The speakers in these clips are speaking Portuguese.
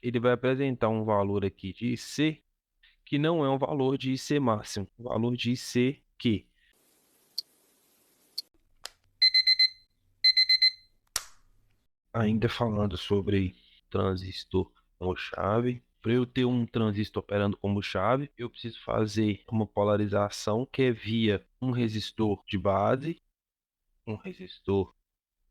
ele vai apresentar um valor aqui de IC que não é um valor de IC máximo, um valor de IC que. Ainda falando sobre transistor como chave, para eu ter um transistor operando como chave, eu preciso fazer uma polarização que é via um resistor de base, um resistor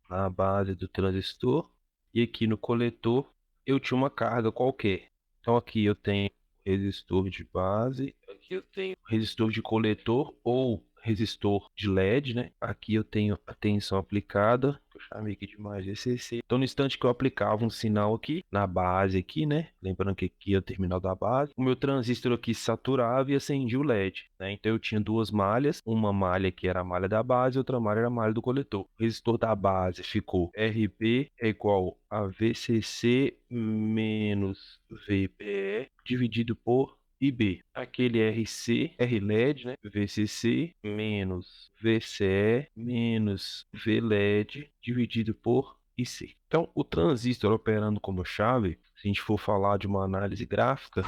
na base do transistor, e aqui no coletor eu tinha uma carga qualquer. Então aqui eu tenho resistor de base, aqui eu tenho resistor de coletor ou resistor de LED, né? Aqui eu tenho a tensão aplicada, eu chamei aqui de mais VCC. Então no instante que eu aplicava um sinal aqui na base aqui, né? Lembrando que aqui é o terminal da base, o meu transistor aqui saturava e acendia o LED, né? Então eu tinha duas malhas, uma malha que era a malha da base, outra malha era a malha do coletor. O resistor da base ficou RB é igual a VCC menos VBE dividido por IB. Aquele RC, RLED, né? VCC menos VCE menos VLED dividido por IC. Então, o transistor operando como chave, se a gente for falar de uma análise gráfica,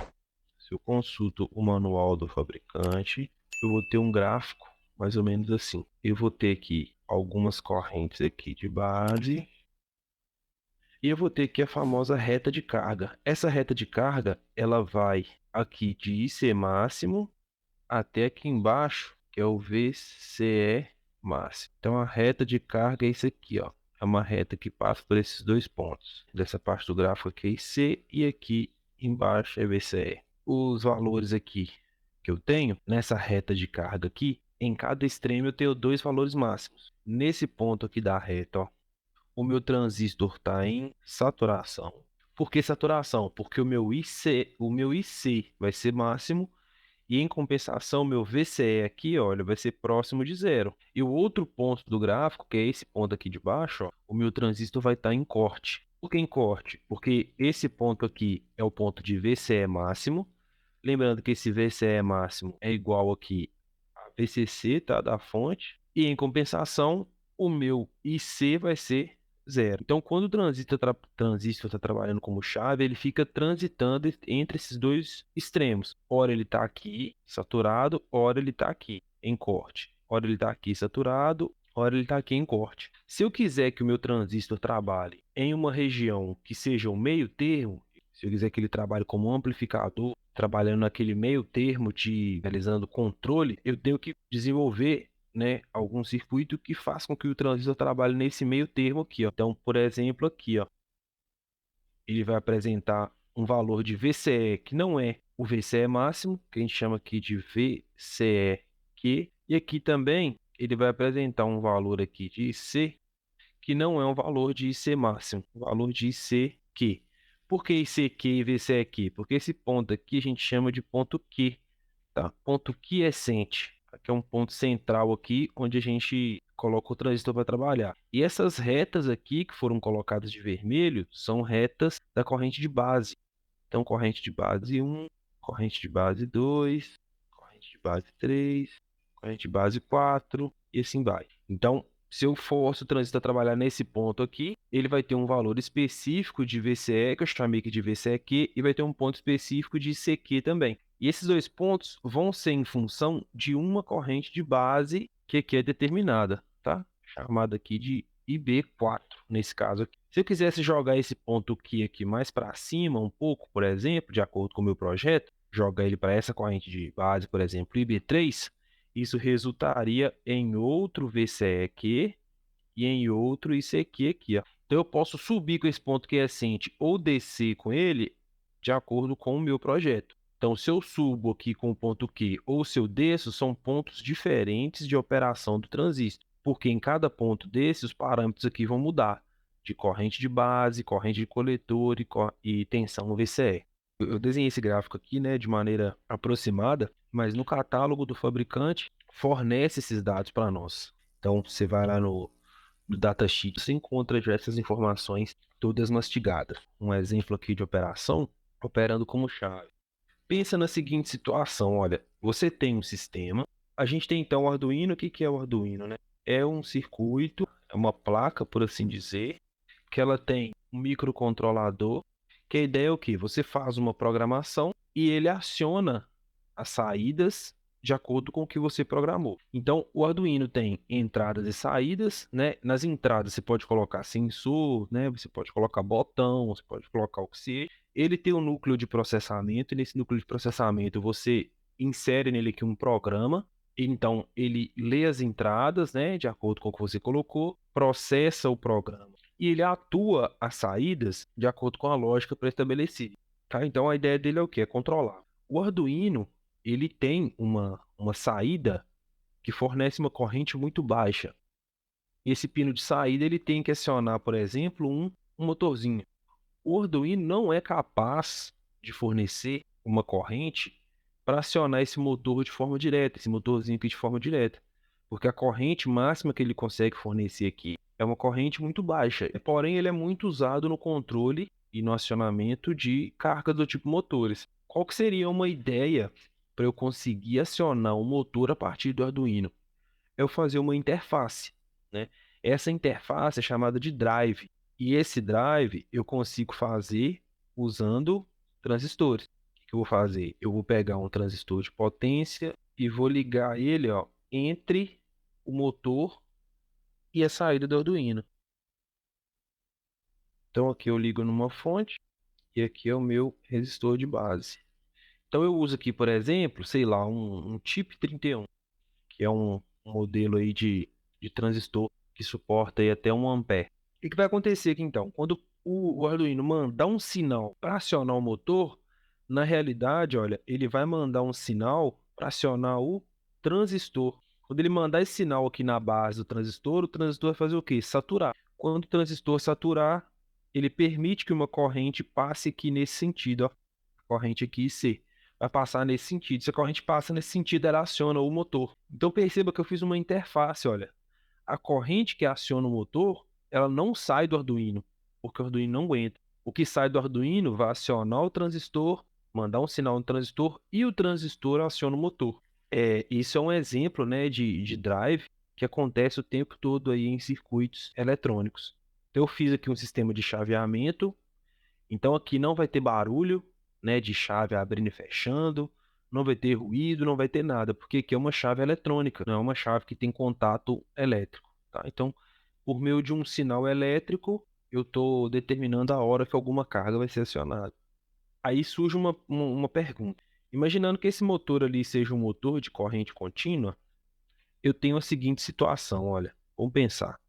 se eu consulto o manual do fabricante, eu vou ter um gráfico mais ou menos assim. Eu vou ter aqui algumas correntes aqui de base e eu vou ter aqui a famosa reta de carga. Essa reta de carga, ela vai aqui de IC máximo até aqui embaixo, que é o VCE máximo. Então a reta de carga é isso aqui, ó. É uma reta que passa por esses dois pontos. Dessa parte do gráfico aqui é IC e aqui embaixo é VCE. Os valores aqui que eu tenho nessa reta de carga aqui, em cada extremo eu tenho dois valores máximos. Nesse ponto aqui da reta, ó, o meu transistor está em saturação. Por que saturação? Porque o meu IC vai ser máximo e, em compensação, o meu VCE aqui, olha, vai ser próximo de zero. E o outro ponto do gráfico, que é esse ponto aqui de baixo, ó, o meu transistor vai estar em corte. Por que em corte? Porque esse ponto aqui é o ponto de VCE máximo. Lembrando que esse VCE máximo é igual aqui a VCC, tá, da fonte. E, em compensação, o meu IC vai ser zero. Então, quando o transistor está trabalhando como chave, ele fica transitando entre esses dois extremos. Ora ele está aqui saturado, ora ele está aqui em corte. Ora ele está aqui saturado, ora ele está aqui em corte. Se eu quiser que o meu transistor trabalhe em uma região que seja um meio termo, se eu quiser que ele trabalhe como um amplificador, trabalhando naquele meio termo de realizando controle, eu tenho que desenvolver, né, algum circuito que faça com que o transistor trabalhe nesse meio termo aqui, ó. Então, por exemplo, aqui, ó, ele vai apresentar um valor de VCE que não é o VCE máximo, que a gente chama aqui de VCEQ, e aqui também ele vai apresentar um valor aqui de IC que não é um valor de IC máximo, um valor de ICQ. Por que ICQ e VCEQ? Porque esse ponto aqui a gente chama de ponto Q, tá? Ponto quiescente. Aqui é um ponto central aqui, onde a gente coloca o transistor para trabalhar. E essas retas aqui, que foram colocadas de vermelho, são retas da corrente de base. Então, corrente de base 1, corrente de base 2, corrente de base 3, corrente de base 4, e assim vai. Então, se eu forço o transistor a trabalhar nesse ponto aqui, ele vai ter um valor específico de VCE, que eu chamei aqui de VCEQ, e vai ter um ponto específico de CQ também. E esses dois pontos vão ser em função de uma corrente de base que aqui é determinada, tá? Chamada aqui de IB4, nesse caso aqui. Se eu quisesse jogar esse ponto aqui mais para cima um pouco, por exemplo, de acordo com o meu projeto, jogar ele para essa corrente de base, por exemplo, IB3, isso resultaria em outro VCEQ e em outro ICQ aqui, ó. Então eu posso subir com esse ponto quiescente ou descer com ele de acordo com o meu projeto. Então, se eu subo aqui com o ponto Q ou se eu desço, são pontos diferentes de operação do transistor, porque em cada ponto desses, os parâmetros aqui vão mudar de corrente de base, corrente de coletor e tensão VCE. Eu desenhei esse gráfico aqui, né, de maneira aproximada, mas no catálogo do fabricante fornece esses dados para nós. Então, você vai lá no datasheet, você encontra diversas informações todas mastigadas. Um exemplo aqui de operação, operando como chave. Pensa na seguinte situação, olha, você tem um sistema, a gente tem então o Arduino. O que que é o Arduino, né? É um circuito, é uma placa, por assim dizer, que ela tem um microcontrolador Que a ideia é o quê? Você faz uma programação e ele aciona as saídas de acordo com o que você programou. Então, o Arduino tem entradas e saídas, né? Nas entradas você pode colocar sensor, né? Você pode colocar botão, você pode colocar o que seja. Ele tem um núcleo de processamento, e nesse núcleo de processamento você insere nele aqui um programa. Então, ele lê as entradas, né? De acordo com o que você colocou, processa o programa e ele atua as saídas de acordo com a lógica pré-estabelecida. Tá? Então, a ideia dele é o quê? É controlar. O Arduino, ele tem uma saída que fornece uma corrente muito baixa. Esse pino de saída ele tem que acionar, por exemplo, um motorzinho. O Arduino não é capaz de fornecer uma corrente para acionar esse motor de forma direta, esse motorzinho aqui de forma direta, porque a corrente máxima que ele consegue fornecer aqui é uma corrente muito baixa, porém ele é muito usado no controle e no acionamento de cargas do tipo motores. Qual que seria uma ideia para eu conseguir acionar um motor a partir do Arduino? É eu fazer uma interface, né? Essa interface é chamada de drive. E esse drive eu consigo fazer usando transistores. O que eu vou fazer? Eu vou pegar um transistor de potência e vou ligar ele, ó, entre o motor e a saída do Arduino. Então aqui eu ligo numa fonte e aqui é o meu resistor de base. Então eu uso aqui, por exemplo, sei lá, um TIP 31, que é um modelo aí de transistor que suporta aí até 1 ampere. O que vai acontecer aqui então? Quando o Arduino mandar um sinal para acionar o motor, na realidade, olha, ele vai mandar um sinal para acionar o transistor. Quando ele mandar esse sinal aqui na base do transistor, o transistor vai fazer o quê? Saturar. Quando o transistor saturar, ele permite que uma corrente passe aqui nesse sentido, ó, a corrente aqui IC vai passar nesse sentido. Se a corrente passa nesse sentido, ela aciona o motor. Então perceba que eu fiz uma interface, olha. A corrente que aciona o motor, ela não sai do Arduino, porque o Arduino não aguenta. O que sai do Arduino vai acionar o transistor, mandar um sinal no transistor e o transistor aciona o motor. Isso é um exemplo, né, de drive que acontece o tempo todo aí em circuitos eletrônicos. Então, eu fiz aqui um sistema de chaveamento, então aqui não vai ter barulho, né, de chave abrindo e fechando, não vai ter ruído, não vai ter nada, porque aqui é uma chave eletrônica, não é uma chave que tem contato elétrico, tá? Então, por meio de um sinal elétrico, eu estou determinando a hora que alguma carga vai ser acionada. Aí surge uma pergunta. Imaginando que esse motor ali seja um motor de corrente contínua, eu tenho a seguinte situação, olha, vamos pensar.